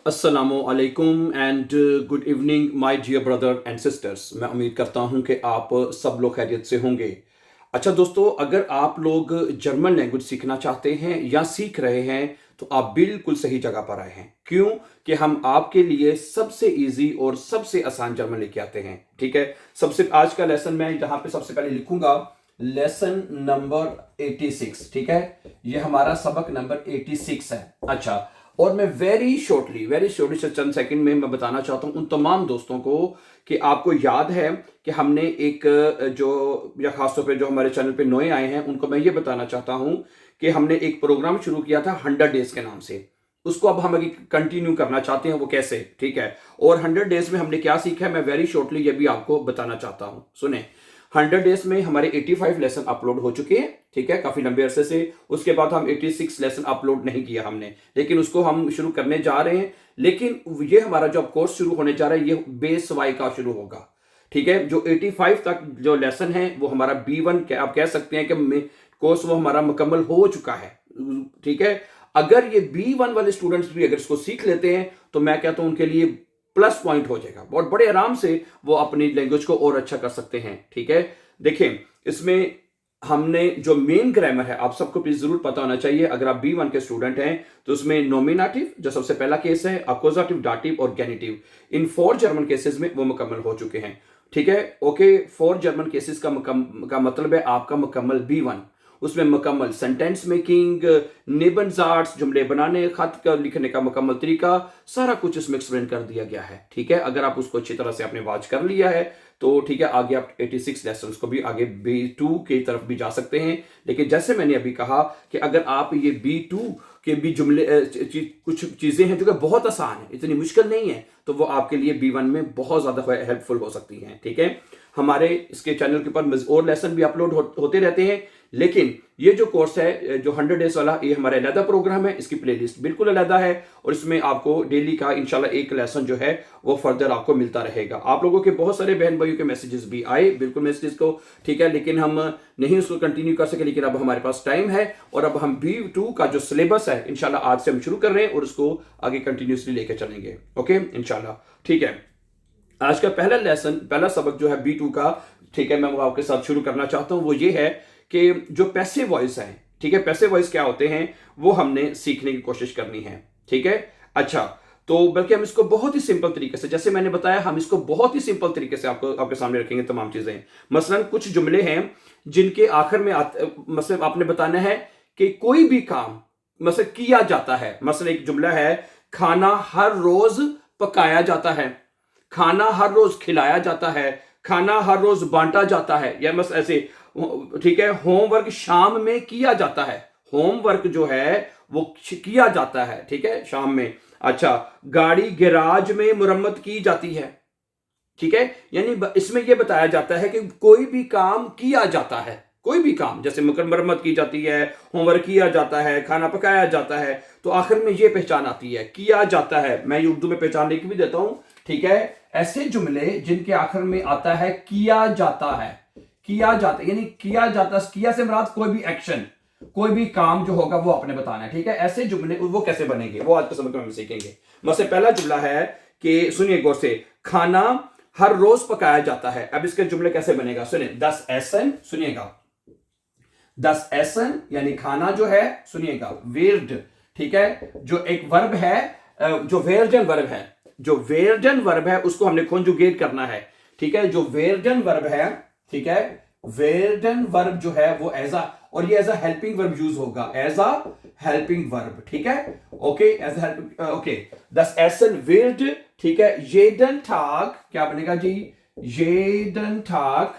अस्सलामु अलैकुम and good evening my dear brother and sisters. मैं उम्मीद करता हूं कि आप सब लोग खैरियत से होंगे। अच्छा दोस्तों, अगर आप लोग जर्मन लैंग्वेज सीखना चाहते हैं या सीख रहे हैं तो आप बिल्कुल सही जगह पर आए हैं। क्यों? कि हम आपके लिए सबसे इजी और सबसे आसान जर्मन लेके आते हैं। ठीक है, सबसे आज का लेसन मैं यहाँ पे सबसे पहले लिखूंगा लेसन नंबर 86। ठीक है, ये हमारा सबक नंबर 86 है। अच्छा, और मैं वेरी शॉर्टली से चंद सेकंड में मैं बताना चाहता हूं उन तमाम दोस्तों को कि आपको याद है कि हमने एक जो या खासतौर पे जो हमारे चैनल पे नए आए हैं उनको मैं ये बताना चाहता हूं कि हमने एक प्रोग्राम शुरू किया था 100 डेज के नाम से। उसको अब हम कंटिन्यू करना चाहते हैं। वो कैसे? ठीक है, और 100 डेज में हमने क्या सीखा है मैं वेरी शॉर्टली ये भी आपको बताना चाहता हूं। सुने, 100 डेज में हमारे 85 लेसन अपलोड हो चुके हैं। ठीक है, काफी लंबे अरसे से। उसके बाद हम 86 लेसन अपलोड नहीं किया हमने, लेकिन उसको हम शुरू करने जा रहे हैं। लेकिन ये हमारा जो कोर्स शुरू होने जा रहा है ये बेस वाई का शुरू होगा। ठीक है, जो 85 तक जो लेसन है वो हमारा B1 आप कह सकते हैं कि कोर्स वो हमारा मुकम्मल हो चुका है। ठीक है, अगर ये B1 वाले स्टूडेंट्स भी अगर इसको सीख लेते हैं तो मैं कहता हूं उनके लिए प्लस पॉइंट हो जाएगा। बहुत बड़े आराम से वो अपनी लैंग्वेज को और अच्छा कर सकते हैं। ठीक है, देखें इसमें हमने जो मेन ग्रामर है आप सबको प्लीज जरूर पता होना चाहिए। अगर आप B1 के स्टूडेंट हैं तो उसमें नॉमिनेटिव जो सबसे पहला केस है, अक्यूजेटिव, दाटिव और गेनिटिव, इन 4 जर्मन केसेस में वो मुकम्मल हो चुके हैं। ठीक है, ओके, 4 जर्मन केसेस का मतलब है आपका मुकम्मल B1। उसमें मुकम्मल सेंटेंस मेकिंग, निबंजार्ट्स, जुमले बनाने, खत का लिखने का मुकम्मल तरीका, सारा कुछ इसमें एक्सप्लेन कर दिया गया है। ठीक है, अगर आप उसको अच्छी तरह से आपने वॉच कर लिया है तो ठीक है, आगे आप 86 लेसन को भी आगे B2 की तरफ भी जा सकते हैं। लेकिन जैसे मैंने अभी कहा कि अगर आप ये B2 के भी जुमले कुछ चीजें हैं जो कि बहुत आसान है, इतनी मुश्किल नहीं है, तो वो आपके लिए B1 में बहुत ज्यादा हेल्पफुल हो सकती हैं। ठीक है, हमारे इसके चैनल के ऊपर और लेसन भी अपलोड होते रहते हैं। लेकिन ये जो कोर्स है जो 100 डेज वाला, ये हमारा अलग प्रोग्राम है। इसकी प्लेलिस्ट बिल्कुल अलग है और इसमें आपको डेली का इंशाल्लाह एक लेसन जो है वो फर्दर आपको मिलता रहेगा। आप लोगों के बहुत सारे बहन भाइयों के मैसेजेस भी आए बिल्कुल मैसेजेस को, ठीक है, लेकिन हम नहीं उसको कंटिन्यू कर सके। लेकिन अब हमारे पास टाइम है और अब हम B2 का जो सिलेबस है इंशाल्लाह आज से हम शुरू कर रहे हैं और उसको आगे कंटिन्यूसली लेकर चलेंगे। ओके इंशाल्लाह, ठीक है। आज का पहला लेसन, पहला सबक जो है B2 का, ठीक है, मैं वो आपके साथ शुरू करना चाहता हूं। वो ये है कि जो पैसिव वॉइस है, ठीक है, पैसिव वॉइस क्या होते हैं वो हमने सीखने की कोशिश करनी है। ठीक है, अच्छा, तो बल्कि हम इसको बहुत ही सिंपल तरीके से, जैसे मैंने बताया, हम इसको बहुत ही सिंपल तरीके से आपके सामने रखेंगे तमाम चीजें। मसलन कुछ जुमले हैं जिनके आखिर में मतलब आपने बताना है कि कोई भी काम मतलब किया जाता है। मसलन एक जुमला है, खाना हर रोज पकाया जाता है, खाना हर रोज खिलाया जाता है, खाना हर रोज बांटा जाता है, या बस ऐसे। ठीक है, होमवर्क शाम में किया जाता है, होमवर्क जो है वो किया जाता है, ठीक है, शाम में। अच्छा, गाड़ी गैराज में मुरम्मत की जाती है। ठीक है, यानी इसमें यह बताया जाता है कि कोई भी काम किया जाता है, कोई भी काम, जैसे मरम्मत की जाती है, होमवर्क किया जाता है, खाना पकाया जाता है, तो आखिर में यह पहचान आती है, किया जाता है। मैं ये उर्दू में पहचान लिख भी देता हूं। ठीक है, ऐसे जुमले जिनके आखिर में आता है किया जाता है, किया जाता यानी किया जाता, किया से मुराद कोई भी एक्शन, कोई भी काम जो होगा वो आपने बताना है। ठीक है, ऐसे जुमले वो कैसे बनेंगे वो आज के समय में हम सीखेंगे। मतलब पहला जुमला है कि सुनिए गौर से, खाना हर रोज पकाया जाता है। अब इसके जुमले कैसे बनेगा, सुनिए, 10 एसन, सुनिएगा, 10 एसन यानी खाना जो है, सुनिएगा, वेर्ड। ठीक है, जो एक वर्ब है, जो वेर्जन वर्ब है, जो वेर्जन वर्ब है उसको हमने कॉन्जुगेट करना है। ठीक है, जो वेर्जन वर्ब है, ठीक है, वेर्जन वर्ब जो है वो एज अ, और ये as a helping verb use होगा, एज अ हेल्पिंग वर्ब। ठीक है, okay, as a helping, okay, 10 एसन वेर्ड। ठीक है, येडन टाग क्या बनेगा जी, येडन टाग,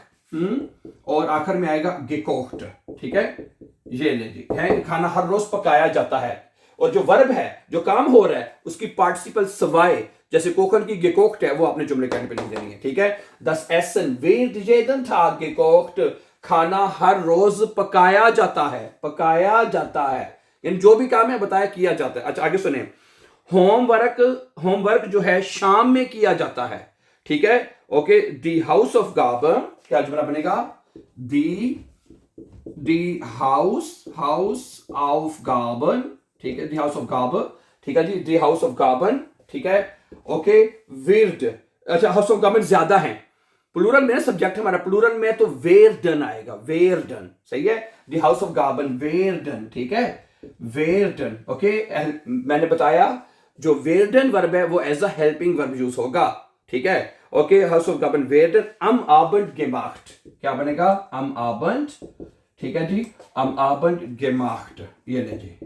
और आखिर में आएगा गेकोख्ट। ठीक है, ये ले जी, है खाना हर रोज पकाया जाता है, और जो वर्ब है, जो काम हो रहा है, उसकी पार्टिसिपल सवाए, जैसे कोखन की गेकोख्ट है, वो आपने जुमले के पे लिख देनी है। ठीक है, 10 एसन वेद जेदन था गेकोख्ट, खाना हर रोज पकाया जाता है, पकाया जाता है, यानी जो भी काम है बताया किया जाता है। अच्छा, आगे सुने, होमवर्क, होमवर्क जो है शाम में किया जाता है। ठीक है, ओके, दी हाउस ऑफ गाबर क्या जुमला बनेगा, दी हाउस, हाउस ऑफ गाबन। ठीक है, दी हाउस ऑफ गाबर, ठीक है जी, दी हाउस ऑफ गाबन। ठीक है। ओके, विर्ड, अच्छा हाउस ऑफ गवर्नमेंट ज्यादा है, प्लूरल में सब्जेक्ट हमारा प्लूरल में तो वेरडन आएगा, वेरडन, सही है। द हाउस ऑफ गवर्नमेंट वेरडन, ठीक है, वेरडन। ओके, मैंने बताया जो वेरडन वर्ब है वो as a helping verb use होगा, ठीक है। ओके, हाउस ऑफ गवर्नमेंट वेरडन अम आबंड गेमाख्ट, क्या बनेगा, अम आबंड, ठीक है जी, अम आबंड गेमाख्ट, ये ले जी।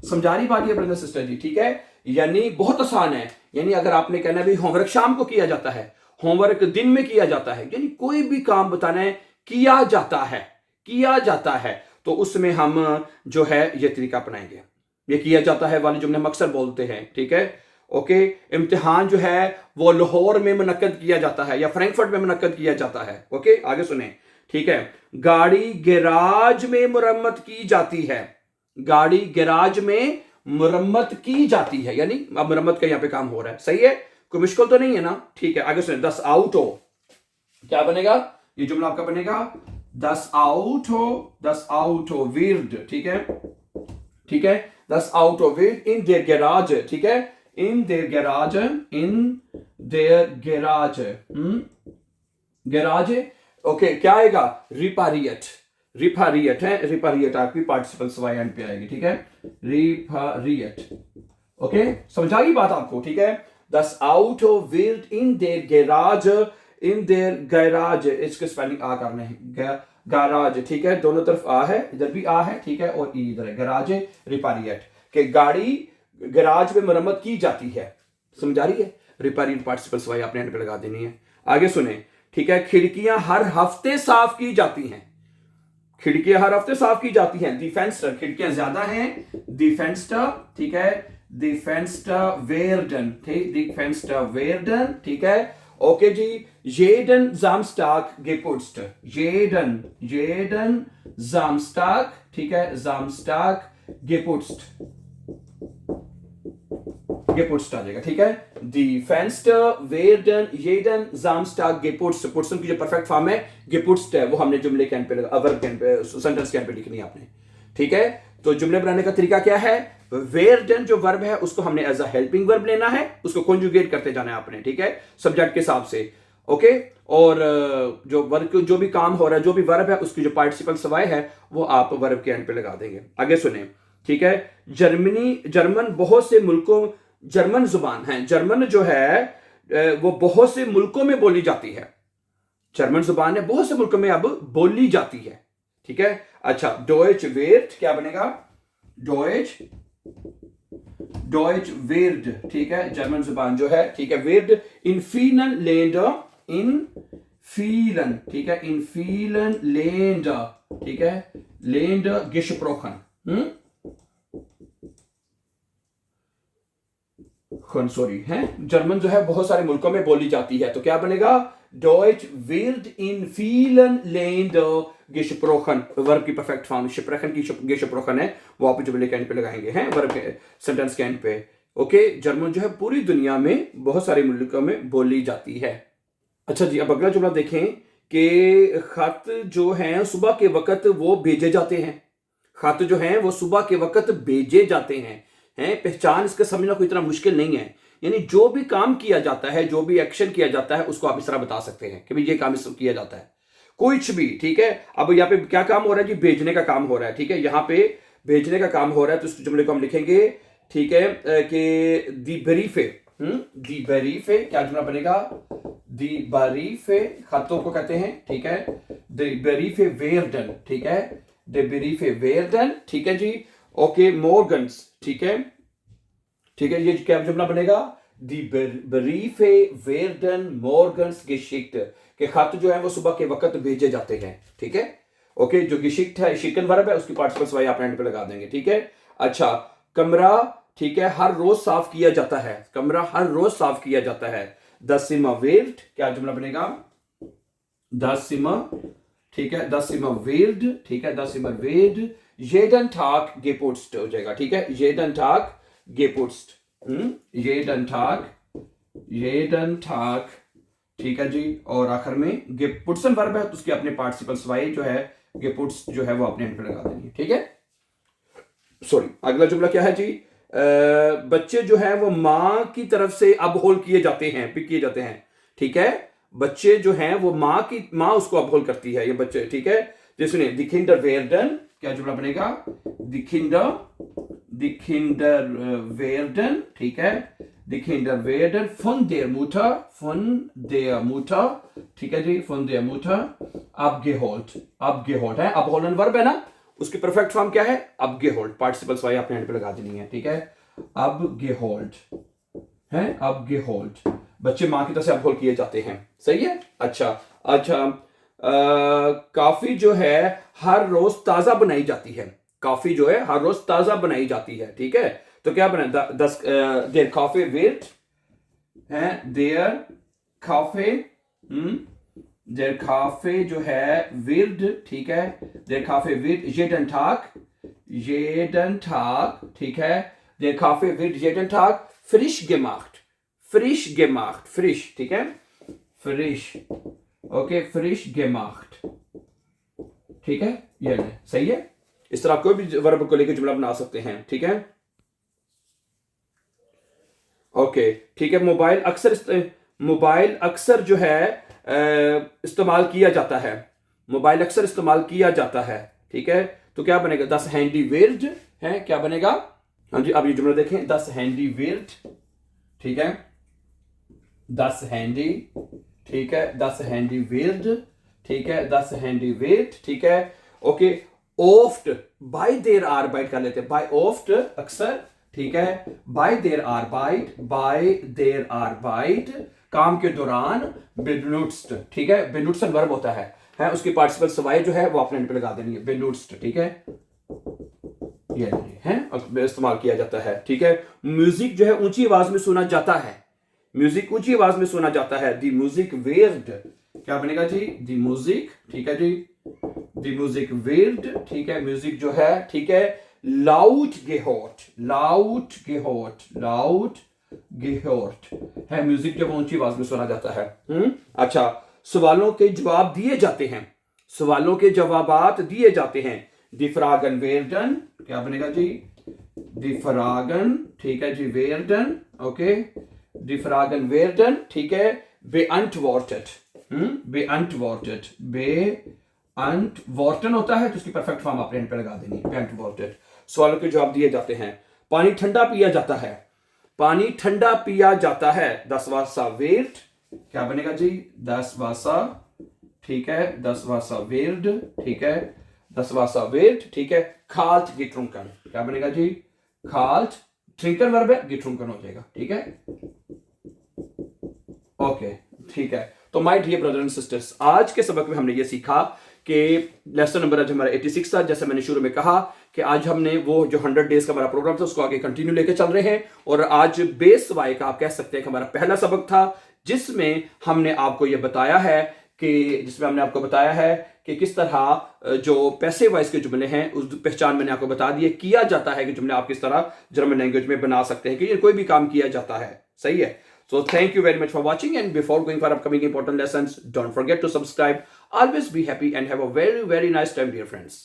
समझा रही बात ये ब्रदर सिस्टर जी, ठीक है। यानी बहुत आसान है, यानी अगर आपने कहना है भाई होमवर्क शाम को किया जाता है, होमवर्क दिन में किया जाता है, यानी कोई भी काम बताना है किया जाता है, किया जाता है, तो उसमें हम जो है ये तरीका अपनाएंगे। ये किया जाता है वाले जुमले हम अक्सर बोलते हैं, ठीक है। ओके, इम्तिहान जो है वो लाहौर में मुनक्कद किया जाता है या फ्रैंकफर्ट में मुनक्कद किया जाता है। ओके, आगे सुने, ठीक है। गाड़ी गैराज में मुरम्मत की जाती है, गाड़ी गैराज में मुरम्मत की जाती है, यानी अब मुरम्मत का यहां पे काम हो रहा है, सही है, कोई मुश्किल तो नहीं है ना, ठीक है। आगे सुने, 10 आउट हो, क्या बनेगा, ये जुमला आपका बनेगा 10 आउट हो, 10 आउट हो विर्ड, ठीक है, ठीक है, 10 आउट हो विर्ड इन देयर गैराज, ठीक है, इन देयर गैराज, इन देयर गैराज, गैराज। ओके, क्या आएगा, रिपारियट, रिपारियट है, रिपारियट आपकी पार्टिसिपल सवाई एंड पे आएगी, ठीक है, रिपारियट। ओके, समझाई बात आपको, ठीक है। 10 आउट विल्ड इन देयर गैराज, इन देयर गैराज, इसके स्पेलिंग आ करने हैं, गैराज, ठीक है, दोनों तरफ आ है, इधर भी आ है, ठीक है, और ई इधर है, गैराज रिपारियट, के गाड़ी गैराज में मरम्मत की जाती है, समझा रही है। रिपारियट पार्टिसिपल सवाई आपने एंड पे लगा देनी है। आगे सुने, ठीक है, खिड़कियां हर हफ्ते साफ की जाती हैं, खिड़कियां हर हफ्ते साफ की जाती हैं। दी फेंस्टर, खिड़कियां ज्यादा हैं, दी फेंस्टर, ठीक है, दी फेंस्टर वेरडन, ठीक, दी फेंस्टर वेरडन, ठीक है। ओके जी, जेडन जामस्टाक गेपुट्स्ट, जेडन, जेडन जामस्टाक, ठीक है, जामस्टाक गेपुट्स्ट, गेपुट्स्ट आ जाएगा, ठीक है। दी फेंस्टर वेरडन जेडन जामस्टाक गेपुट्स्ट, पुट्सन की जो परफेक्ट फॉर्म है गेपुट्स्ट है, वो हमने जुमले के एंड पे, वर्ब के एंड पे, सेंटेंस के एंड पे लिखनी है आपने, ठीक है। तो जुमले बनाने का तरीका क्या है, वेरडन जो वर्ब है उसको हमने एज अ हेल्पिंग वर्ब लेना है, उसको कॉन्जुगेट करते जाना है आपने, ठीक है, सब्जेक्ट के हिसाब से। ओके, और जो वर्ब, जो भी काम हो रहा है, जो भी वर्ब है, उसकी जो पार्टिसिपल सवाई है वो आप वर्ब के एंड पे लगा देंगे। आगे सुने, ठीक है, जर्मनी, जर्मन बहुत से मुल्कों, जर्मन जुबान है, जर्मन जो है वो बहुत से मुल्कों में बोली जाती है, जर्मन जुबान है बहुत से मुल्कों में अब बोली जाती है, ठीक है। अच्छा, डॉयच वेर्ट, क्या बनेगा, डॉयच, डॉयच वेर्ड, ठीक है, जर्मन जुबान जो है, ठीक है, वेर्ड इन फीलन लैंडर, इन फीलन, ठीक है, इन फीलन लैंडर, ठीक है, लैंडर gesprochen, सॉरी है, जर्मन जो है बहुत सारे मुल्कों में बोली जाती है, तो क्या बनेगा, डॉयच विर्ड इन फीलन लैंडर gesprochen, वर्ब की परफेक्ट फॉर्म स्प्रेखन की gesprochen है, वो आप जुमले के एंड पे लगाएंगे हैं, वर्ब के सेंटेंस के एंड पे। ओके, जर्मन जो है पूरी दुनिया में बहुत सारे मुल्कों में बोली जाती है। अच्छा जी, अब अगला जुमला देखें कि खत जो हैं सुबह के वक्त वो भेजे जाते हैं, खत जो हैं वो सुबह के वक्त भेजे जाते हैं, पहचान इसका समझना कोई इतना मुश्किल नहीं है, यानी जो भी काम किया जाता है, जो भी एक्शन किया जाता है, उसको आप इस तरह बता सकते हैं कि भाई ये काम इस किया जाता है, कुछ भी, ठीक है। अब यहाँ पे क्या काम हो रहा है जी, भेजने का काम हो रहा है, ठीक है, यहाँ पे भेजने का काम हो रहा है, तो इस जुमले को हम लिखेंगे, ठीक है, कि दी बरीफे, दी बरीफे, क्या जुमला बनेगा, दी बरीफे, खतों को कहते हैं, ठीक है, दी बरीफे वेरडन, ठीक है, दी बरीफे वेरडन, ठीक है जी। ओके, मोर्गन्स, ठीक है, ठीक है, ये क्या जुमला बनेगा, दी बरीफे वेरडन मोर्गन्स geschickt, के खत जो है वो सुबह के वक्त भेजे जाते हैं, ठीक है। ओके, जो geschickt है शिकन वर्ब है, उसकी पार्टिसिपल सवाई आप एंड पे लगा देंगे, ठीक है। अच्छा, कमरा, ठीक है, हर रोज साफ किया जाता है, कमरा हर रोज साफ किया जाता है। द सिमर वेल्ड, क्या जुमला बनेगा, द सिमर, ठीक है, द सिमर वेल्ड, ठीक है, द सिमर वेल्ड jeden Tag geputzt हो जाएगा, ठीक है, jeden Tag geputzt, jeden Tag, jeden Tag, ठीक है जी। और आखिर में गेपुट्सन वर्ब है तो उसकी अपने पार्टिसिपल सवाई जो है गेपुट्स जो है वो अपने एंड पे लगा देनी है, ठीक है। सॉरी, अगला जुमला क्या है जी, बच्चे जो है वो माँ की तरफ से अपहोल किए जाते हैं, पिक किए जाते हैं, ठीक है। बच्चे जो हैं वो माँ उसको अपहोल करती है, ये बच्चे, ठीक है। जिसने दी किंडर वेयरडन, क्या जुमला बनेगा, दी किंडर वेयरडन, ठीक है। दी किंडर वेयरडन फन देयर मुटर, ठीक है जी, फन देयर मुटर abgeholt है, अपहोलन वर्ब है ना, उसकी परफेक्ट फॉर्म क्या है, abgeholt, पार्टिसिपल्स वाई आपने एंड पे लगा देनी है, ठीक है। abgeholt है, abgeholt, बच्चे माँ की तरफ से अपहोल किए जाते हैं, सही है। अच्छा, कॉफी जो है हर रोज ताजा बनाई जाती है, कॉफी जो है हर रोज ताजा बनाई जाती है, ठीक है। तो क्या बना, देयर कॉफी विर्ड है, देयर कॉफी जो है विर्ड, ठीक है, देयर कॉफी विर्ड jeden Tag, ठीक है, देयर कॉफी विर्ड jeden Tag frisch gemacht, ठीक है, frisch, ओके, frisch gemacht, ठीक है, ये सही है। इस तरह कोई भी वर्ब को लेकर जुमला बना सकते हैं, ठीक है। ओके, ठीक है। मोबाइल अक्सर जो है इस्तेमाल किया जाता है, मोबाइल अक्सर इस्तेमाल किया जाता है, ठीक है। तो क्या बनेगा, दस हैंडी विर्ड है, क्या बनेगा, हाँ जी, अब ये जुमला देखें, दस हैंडी विर्ड, ठीक है, दस हैंडी, ठीक है, दस हैंडी विर्ड, ठीक है, दस हैंडी विर्ड, ठीक है। ओके, ओफ्ट बाय देयर आर्बाइट कर लेते हैं, बाय ओफ्ट अक्सर, ठीक है, बाय देयर आर्बाइट काम के दौरान, बेनुट्स्ट, ठीक है, बेनुट्सन वर्ब होता है, उसकी पार्टिसिपल सवाई जो है वो आपने एंड पे लगा देनी है, बेनुट्स्ट, ठीक है, ये है इस्तेमाल किया जाता है, ठीक है। म्यूजिक जो है ऊंची आवाज में सुना जाता है, म्यूजिक ऊंची आवाज में सुना जाता है, दी म्यूजिक वेयर्ड, क्या बनेगा जी, दी म्यूजिक, ठीक है जी, दी म्यूजिक वेयर्ड, ठीक है, म्यूजिक जो है, ठीक है, लाउट गेहॉट है, म्यूजिक जब ऊंची आवाज में सुना जाता है। अच्छा, सवालों के जवाब दिए जाते हैं, सवालों के जवाबात दिए जाते हैं, दी फ्रागन वेयरडन, क्या बनेगा जी, दी फ्रागन, ठीक है जी, वेयरडन, ओके, दी फ्रागन वेयरडन, ठीक है, बेअंटवॉर्टेड, बेअंटवॉर्टन होता है, तो उसकी परफेक्ट फॉर्म आपने एंड पे लगा देनी है, बेअंटवॉर्टेड। सवालों के जवाब दिए जाते हैं। पानी ठंडा पिया जाता है, पानी ठंडा पिया जाता है, दस वासा वेट, क्या बनेगा जी, दस वासा, ठीक है, दस वासा वेर्ड, ठीक है, दस वासा वेट, ठीक है। खाल्ट गिट्रुंकन, क्या बनेगा जी, खाल्ट, ट्रिंकन वर्ब है, गिट्रुंकन हो जाएगा, ठीक है, ओके, ठीक है। तो my dear brother and sisters, आज के सबक में हमने ये सीखा कि लेसन नंबर आज हमारा 86 था। जैसे मैंने शुरू में कहा कि आज हमने वो जो 100 डेज का हमारा प्रोग्राम था उसको आगे कंटिन्यू लेके चल रहे हैं, और आज बेस वाई का आप कह सकते हैं कि हमारा पहला सबक था, जिसमें हमने आपको ये बताया है कि किस तरह जो पैसे वाइज के जुमले हैं उस पहचान मैंने आपको बता दी है, किया जाता है कि जुमले आप किस तरह जर्मन लैंग्वेज में बना सकते हैं, कि ये कोई भी काम किया जाता है, सही है। So thank you very much for watching, and before going for upcoming important lessons, don't forget to subscribe. Always be happy and have a very, very nice time, dear friends.